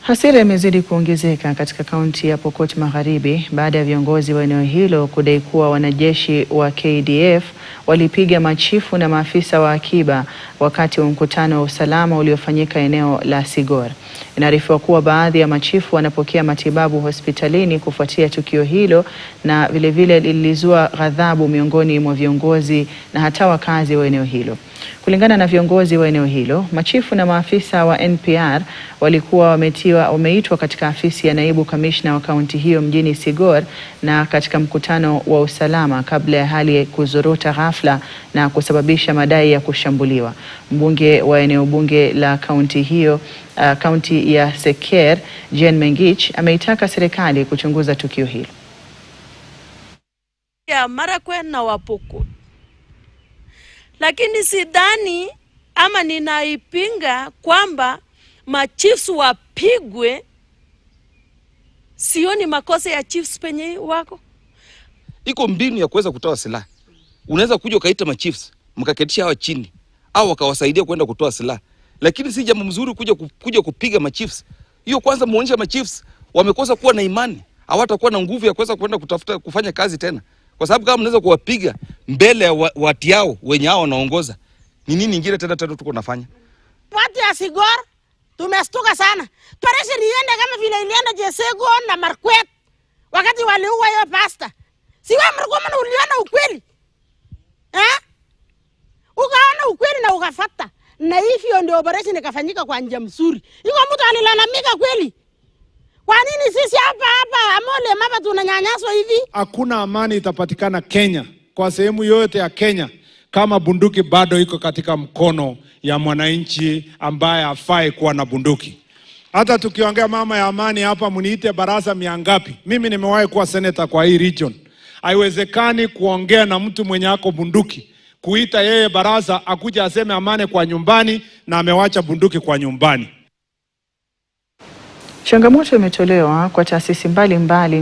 Hasira imezidi kuongezeka katika kaunti ya Pokot Magharibi baada ya viongozi wa eneo hilo kudai kuwa wanajeshi wa KDF walipiga machifu na maafisa wa akiba wakati wa mkutano wa usalama uliofanyika eneo la Sigor. Inaarifiwa kuwa baadhi ya machifu wanapokea matibabu hospitalini kufuatia tukio hilo, na vilevile lilizua ghadhabu miongoni mwa viongozi na hata wakazi wa eneo hilo. Kulingana na viongozi wa eneo hilo, machifu na maafisa wa NPR walikuwa wameitwa katika afisi ya naibu kamishna wa kaunti hiyo mjini Sigor na katika mkutano wa usalama kabla ya hali kuzorota ghafla na kusababisha madai ya kushambuliwa. Mbunge wa eneo bunge la kaunti hiyo, kaunti ya Seker, Jane Mengich, ameitaka serikali kuchunguza tukio hilo. Ya Marakwet na Wapokot. Lakini sidhani ama ninaipinga kwamba machiefs wapigwe. Sioni makosa ya chiefs penye wako. Iko mbinu ya kuweza kutoa silaha. Unaweza kuja ukaita machiefs, mkaketisha hawa chini au wakawasaidia kwenda kutoa silaha. Lakini si jambo mzuri kuja kupiga machiefs. Hiyo kwanza muonyesha machiefs wamekosa kuwa na imani. Hawatakuwa na nguvu ya kuweza kwenda kufanya kazi tena. Kwa sababu kama mnaweza kuwapiga mbele ya watu yao wenye hao wanaongoza, ni nini nyingine tena tuko nafanya? Watu ya Sigor tumestuka sana. Operation iende kama vile ilienda Jesego na Marakwet wakati waliua hiyo pasta. Si wewe Murkomen uliona ukweli? Ukaona ukweli na ukafuata. Na hivyo ndio operation ikafanyika kwa njia mzuri. Iko mtu alilalamika kweli? Kwa nini sisi hapa Amole mama tunanyanyaswa hivi? Hakuna amani itapatikana Kenya, kwa sehemu yote ya Kenya, kama bunduki bado iko katika mkono ya mwananchi ambaye hafai kuwa na bunduki. Hata tukiongea mama ya amani hapa, muniite baraza miangapi. Mimi nimewahi kuwa senator kwa hii region. Haiwezekani kuongea na mtu mwenye ako bunduki, kuita yeye baraza akuja aseme amani kwa nyumbani na amewacha bunduki kwa nyumbani. Changamoto imetolewa kwa taasisi mbalimbali